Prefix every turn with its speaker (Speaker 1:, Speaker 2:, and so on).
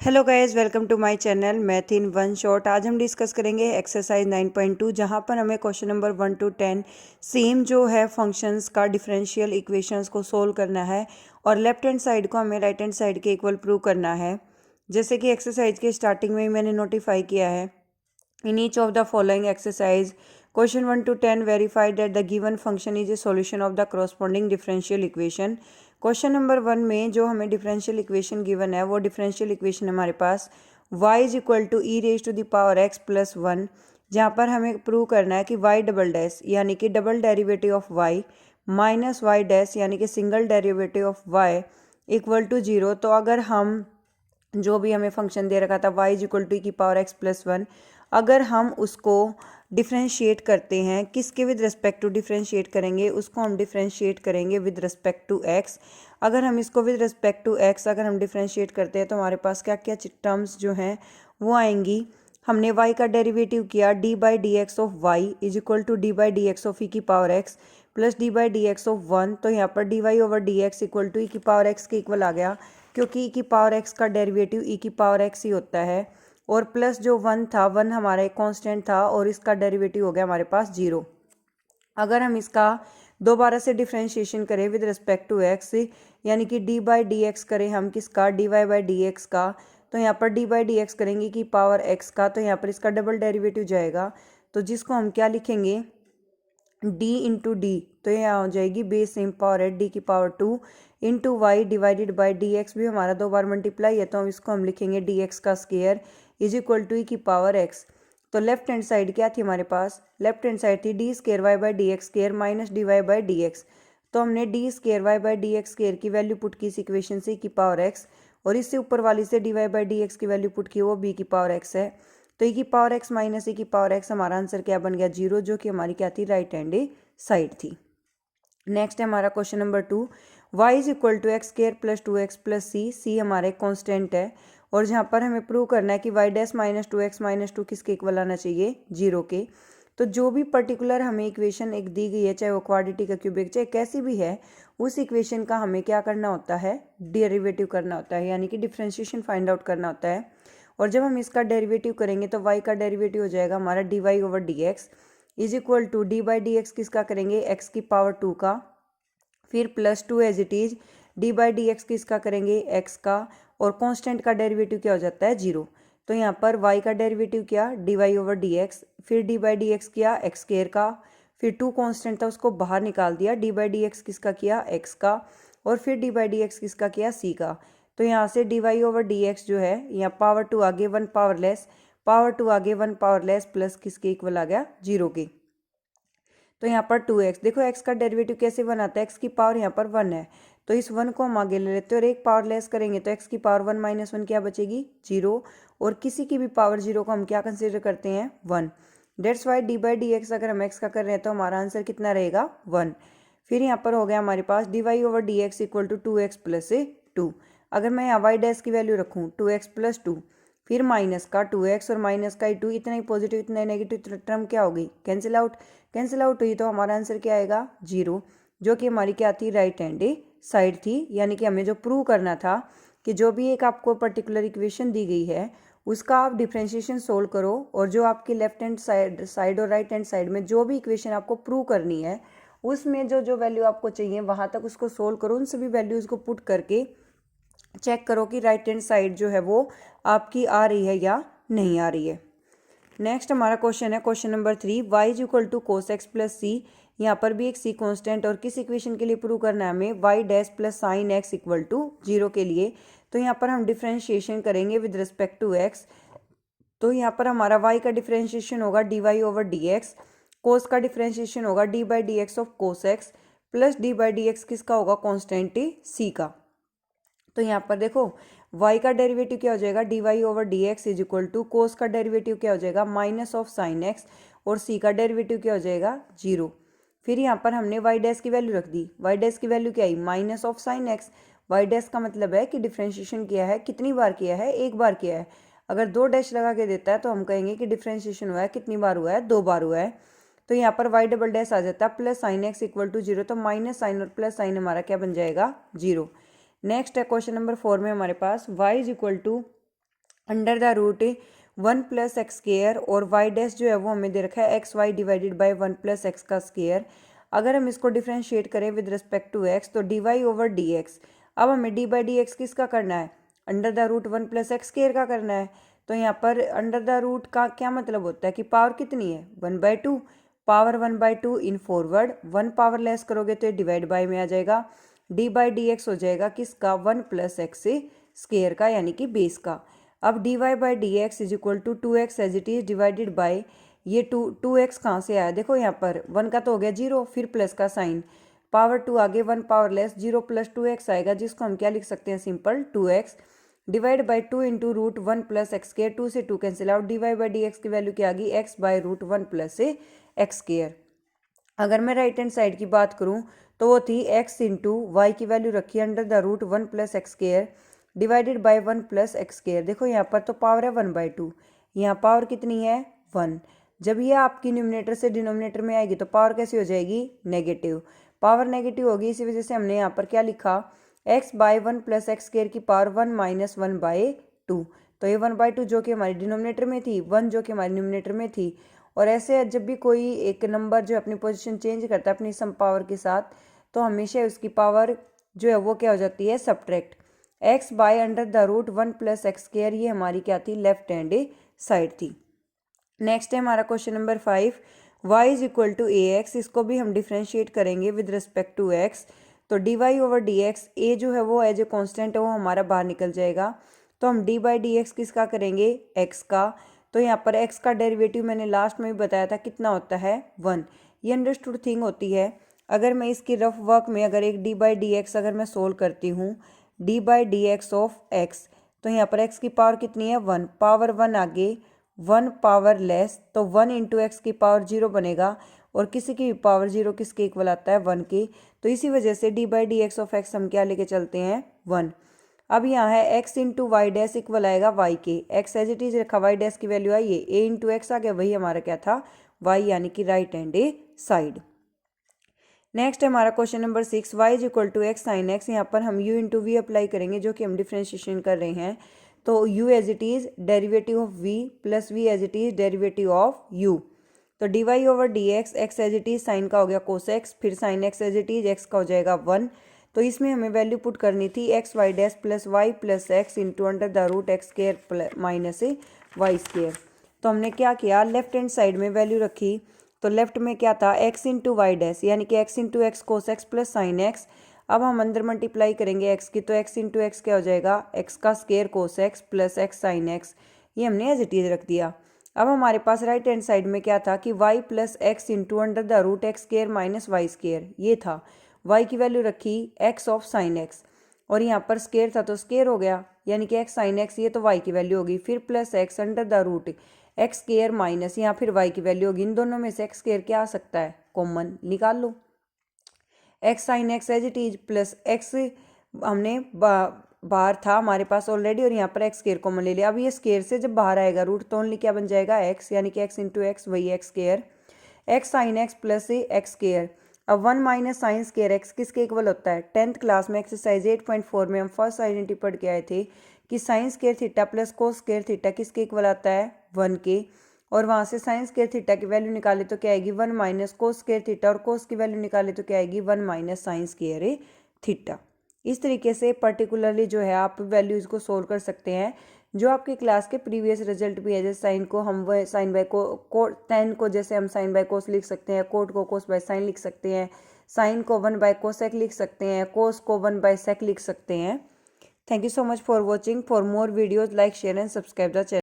Speaker 1: Hello guys, welcome to my channel math in one shot. आज हम discuss करेंगे exercise 9.2, जहां पर हमें क्वेश्चन नंबर 1 to 10 सेम जो है फंक्शंस का डिफरेंशियल इक्वेशंस को सोल्व करना है और लेफ्ट हैंड साइड को हमें राइट हैंड साइड के इक्वल प्रूव करना है। जैसे कि एक्सरसाइज के स्टार्टिंग में ही मैंने नोटिफाई किया है, in each of the following exercise question 1 to 10 verify that the given function is a solution of the corresponding differential equation। Question number 1 में जो हमें डिफरेंशियल इक्वेशन गिवन है वो डिफरेंशियल इक्वेशन हमारे पास y is equal to E raise to the power x plus 1, जहाँ पर हमें प्रूव करना है कि y डबल डैश यानी कि double derivative of y minus Y dash यानी कि single derivative of y equal to 0। तो अगर हम जो भी हमें फंक्शन दे रखा था y is equal to E की पावर x प्लस 1, अगर हम उसको डिफ्रेंशिएट करते हैं, किसके विद रिस्पेक्ट टू डिफ्रेंशिएट करेंगे, उसको हम डिफ्रेंशिएट करेंगे विद रिस्पेक्ट टू x। अगर हम इसको विद रिस्पेक्ट टू x अगर हम डिफ्रेंशिएट करते हैं तो हमारे पास क्या क्या टर्म्स जो हैं वो आएंगी। हमने y का डेरिवेटिव किया D by D X of Y is equal to D by D X of E की power x plus D by D X of 1। तो यहाँ पर D Y over D X equal to E की power x के equal आ गया, क्योंकि E की पावर x का डेरिवेटिव ई की पावर x ही होता है। और प्लस जो 1 था, 1 हमारा एक कांस्टेंट था और इसका डेरिवेटिव हो गया हमारे पास 0। अगर हम इसका दोबारा से डिफ्रेंशिएशन करें विद रिस्पेक्ट टू x, यानी कि डी बाई डी एक्स करें हम किसका, D Y by D X का, तो यहाँ पर डी बाई डी एक्स करेंगे कि पावर x का, तो यहाँ पर इसका डबल डेरिवेटिव जाएगा, तो जिसको हम क्या लिखेंगे d इंटू डी। तो यहाँ हो जाएगी बेस सेम पावर है डी की power 2 into Y divided by D X, भी हमारा 2 बार मल्टीप्लाई है तो हम इसको हम लिखेंगे डी एक्स का square is equal to E की पावर एक्स। तो लेफ्ट हैंड साइड क्या थी हमारे पास, लेफ्ट हैंड साइड थी D square Y by D X square minus D Y by D X. तो हमने D square Y by D X square की वैल्यू पुट की इस इक्वेशन से ई की पावर एक्स, और इससे ऊपर वाली से D Y by D x की वैल्यू पुट की वो बी की पावर एक्स है। तो ई की पावर एक्स माइनस ई की पावर एक्स, हमारा आंसर क्या बन गया 0, जो कि हमारी क्या थी राइट हैंड साइड थी। नेक्स्ट है हमारा question number 2, y is equal to X square plus 2x प्लस सी हमारा एक कॉन्स्टेंट है, और जहाँ पर हमें प्रूव करना है कि y dash minus 2x minus 2 किसके इक्वल आना चाहिए 0 के। तो जो भी पर्टिकुलर हमें इक्वेशन एक दी गई है, चाहे वो क्वाड्रेटिक का क्यूबिक चाहे कैसी भी है, उस इक्वेशन का हमें क्या करना होता है, डेरिवेटिव करना होता है, यानी कि डिफ्रेंशिएशन फाइंड आउट करना होता है। और जब हम इसका डेरिवेटिव करेंगे तो y का डेरिवेटिव हो जाएगा हमारा D Y over D x is equal to D by D X किसका करेंगे x की पावर 2 का, फिर plus 2 as it is D by D X किसका करेंगे x का, और कांस्टेंट का डेरिवेटिव क्या हो जाता है 0। तो यहाँ पर y का डेरिवेटिव किया D Y over D X, फिर डी बाई डी एक्स किया एक्स स्क्वायर का, फिर 2 कांस्टेंट था उसको बाहर निकाल दिया, डी बाई डी एक्स किसका किया x का, और फिर डी बाई डी एक्स किसका किया c का। तो यहाँ से D Y over D x जो है, यहाँ पावर 2 आगे 1 पावरलेस, पावर 2 आगे 1 पावरलेस प्लस किसके इक्वल आ गया 0 के। तो यहाँ पर 2x, देखो x का डेरिवेटिव कैसे बनाता है, x की पावर यहाँ पर 1 है, तो इस 1 को हम आगे ले लेते हैं और एक पावर लेस करेंगे तो x की पावर 1 माइनस 1 क्या बचेगी 0, और किसी की भी पावर 0 को हम क्या कंसिडर करते हैं 1। That's why D by D x अगर हम x का कर रहे हैं तो हमारा आंसर कितना रहेगा 1। फिर यहाँ पर हो गया हमारे पास D Y over D X equal to 2x plus 2। अगर मैं यहाँ वाई डैश की वैल्यू रखूँ 2x प्लस 2, फिर माइनस का 2x और माइनस का 2, इतना ही पॉजिटिव इतना ही नेगेटिव, टर्म क्या हो गई कैंसिल आउट हुई, तो हमारा आंसर क्या आएगा 0, जो कि हमारी क्या थी राइट हैंड साइड थी। यानी कि हमें जो प्रूव करना था कि जो भी एक आपको पर्टिकुलर इक्वेशन दी गई है उसका आप डिफ्रेंशिएशन सोल्व करो, और जो आपकी लेफ्ट हैंड साइड और राइट हैंड साइड में जो भी इक्वेशन आपको प्रूव करनी है उसमें जो जो वैल्यू आपको चाहिए वहाँ तक उसको सोल्व करो, उन सभी वैल्यूज़ को पुट करके चेक करो कि राइट हैंड साइड जो है वो आपकी आ रही है या नहीं आ रही है। नेक्स्ट हमारा क्वेश्चन है question number 3, y is equal to cos X plus C. यहाँ पर भी एक c कांस्टेंट, और किस इक्वेशन के लिए प्रूव करना है हमें y dash plus sign x equal to 0 के लिए। तो यहाँ पर हम डिफ्रेंशिएशन करेंगे विद रिस्पेक्ट टू x। तो यहाँ पर हमारा y का डिफ्रेंशिएशन होगा D Y over D X, cos का डिफ्रेंशिएशन होगा D by D X of cos X, plus D by D X किसका होगा कॉन्स्टेंट c का। तो यहाँ पर देखो y का डेरिवेटिव क्या हो जाएगा D Y over D x is equal to cos का डेरिवेटिव क्या हो जाएगा माइनस ऑफ साइन एक्स, और c का डेरिवेटिव क्या हो जाएगा 0। फिर यहाँ पर हमने y डैश की वैल्यू रख दी, y डैश की वैल्यू क्या आई minus of sine X. y dash का मतलब है कि डिफ्रेंशिएशन किया है, कितनी बार किया है, एक बार किया है। अगर 2 डैश लगा के देता है तो हम कहेंगे कि डिफ्रेंशिएशन हुआ है, कितनी बार हुआ है 2 बार हुआ है। तो यहाँ पर y डबल डैश आ जाता है plus sign x equal to 0, तो माइनस साइन और प्लस साइन हमारा क्या बन जाएगा 0। नेक्स्ट है क्वेश्चन नंबर 4 में हमारे पास y is equal to under the root 1+x², और वाई डैश जो है वो हमें दे रखा है x Y divided by 1+x का स्क्वायर। अगर हम इसको डिफ्रेंशिएट करें विद रिस्पेक्ट टू एक्स तो dy ओवर dx। अब हमें d बाई डी एक्स किसका करना है, अंडर द रूट 1+x² का करना है। तो यहाँ पर अंडर द रूट का क्या मतलब होता है कि पावर कितनी है 1/2, power 1/2 in forward, 1 power less करोगे तो ये डिवाइड बाई में आ जाएगा, d बाई डी एक्स हो जाएगा किसका 1+x² का यानी कि बेस का। अब dy by D x is equal to 2x as it is divided by ये 2x कहाँ से आया, देखो यहाँ पर 1 का तो हो गया 0, फिर प्लस का साइन, पावर 2 आगे 1 पावर लेस 0 + 2x आएगा, जिसको हम क्या लिख सकते हैं simple 2x divide by 2 into root 1+x², 2 से 2 cancel out, dy by D x की वैल्यू क्या आ गई x बाई रूट 1+x²। अगर मैं राइट हैंड साइड की बात करूँ तो वो थी x इंटू वाई की वैल्यू रखी under the root 1+x² divided by 1+x²। देखो यहाँ पर तो पावर है 1/2, यहाँ पावर कितनी है 1। जब ये आपकी न्यूमरेटर से डिनोमिनेटर में आएगी तो पावर कैसी हो जाएगी नेगेटिव, पावर नेगेटिव होगी, इसी वजह से हमने यहाँ पर क्या लिखा x बाई 1+x² की पावर 1 - 1/2। तो ये 1/2 जो कि हमारी डिनोमिनेटर में थी, 1 जो कि हमारी न्यूमरेटर में थी। और ऐसे जब भी कोई एक नंबर जो अपनी पोजीशन चेंज करता है अपनी सम पावर के साथ, तो हमेशा उसकी पावर जो है वो क्या हो जाती है subtract. x by under the root 1+x², ये हमारी क्या थी लेफ्ट हैंड साइड थी। नेक्स्ट है हमारा question number 5, y is equal to ax। इसको भी हम डिफ्रेंशिएट करेंगे विद रिस्पेक्ट टू x। तो dy ओवर dx, a जो है वो एज ए कॉन्स्टेंट है वो हमारा बाहर निकल जाएगा, तो हम d बाई डी एक्स किसका करेंगे x का। तो यहाँ पर x का डेरिवेटिव मैंने लास्ट में भी बताया था कितना होता है 1, ये अंडरस्टूड थिंग होती है। अगर मैं इसकी रफ वर्क में अगर एक d बाई डी एक्स अगर मैं सोल्व करती हूँ d by D X of x, तो यहाँ पर x की पावर कितनी है 1, पावर 1 आगे 1 पावर लेस, तो 1 इंटू एक्स की पावर 0 बनेगा, और किसी की भी पावर 0 किसके इक्वल आता है 1 की। तो इसी वजह से d by D X of x हम क्या लेके चलते हैं 1। अब यहाँ है x into y dash equal आएगा y के, x एज इट इज रखा, y डैश की वैल्यू आई है a इंटू एक्स आ गया, वही हमारा क्या था y यानी कि राइट हैंड साइड। नेक्स्ट है हमारा question number 6, y is equal to x sine x. यहाँ पर हम u इंटू वी अप्लाई करेंगे जो कि हम डिफ्रेंशिएशन कर रहे हैं। तो u as it is derivative of v plus v as it is derivative of u। तो dy over dx, x as it is sine का हो गया कोस x, फिर साइन x as it is x का हो जाएगा 1। तो इसमें हमें वैल्यू पुट करनी थी x y dash plus y plus x into under the root x² minus y²। तो हमने क्या किया लेफ्ट हैंड साइड में वैल्यू रखी, तो लेफ्ट में क्या था x इंटू वाई डैश यानी कि x इंटू एक्स कोस x प्लस साइन x। अब हम अंदर मल्टीप्लाई करेंगे x की, तो x इंटू एक्स क्या हो जाएगा x का square cos x plus x sine x, ये हमने एज इट इज रख दिया। अब हमारे पास राइट हैंड साइड में क्या था कि y plus x into under the root x² minus y², ये था। y की वैल्यू रखी x ऑफ साइन x, और यहाँ पर स्केयर था तो स्केयर हो गया यानी कि x साइन x, ये तो y की वैल्यू होगी, फिर plus x under the root x² minus यहाँ फिर y की वैल्यू होगी। इन दोनों में से x² क्या आ सकता है कॉमन, निकाल लो। x sine x as it is plus x हमने बाहर था हमारे पास ऑलरेडी, और यहाँ पर x² कॉमन ले लिया। अब ये स्केयर से जब बाहर आएगा रूट तो ओनली क्या बन जाएगा x, यानी कि x इंटू एक्स वही x², x sine x plus x²। अब 1 माइनस साइन स्क्वायर x किसके इक्वल होता है, 10th क्लास में एक्सरसाइज 8.4 में हम फर्स्ट आइडेंटिटी पढ़ के आए थे कि sine square theta plus cos square theta किसके इक्वल आता है 1 के, और वहाँ से साइन स्क्वायर थीटा की वैल्यू निकाले तो क्या आएगी 1 माइनस कोस स्क्वायर थीटा, और कोस की वैल्यू निकाले तो क्या आएगी 1 माइनस साइन स्क्वायर थीटा। इस तरीके से पर्टिकुलरली जो है आप वैल्यूज को सोल्व कर सकते हैं। जो आपके क्लास के प्रीवियस रिजल्ट भी है, जैसे साइन को हम वो साइन बाय को टेन को जैसे हम साइन बाय कोस लिख सकते हैं, कोट को कोस बाय साइन लिख सकते हैं, साइन को 1 बाय कोसेक लिख सकते हैं, कोस को 1 बाय सेक लिख सकते हैं। Thank you so much for watching. For more videos like share and subscribe the channel.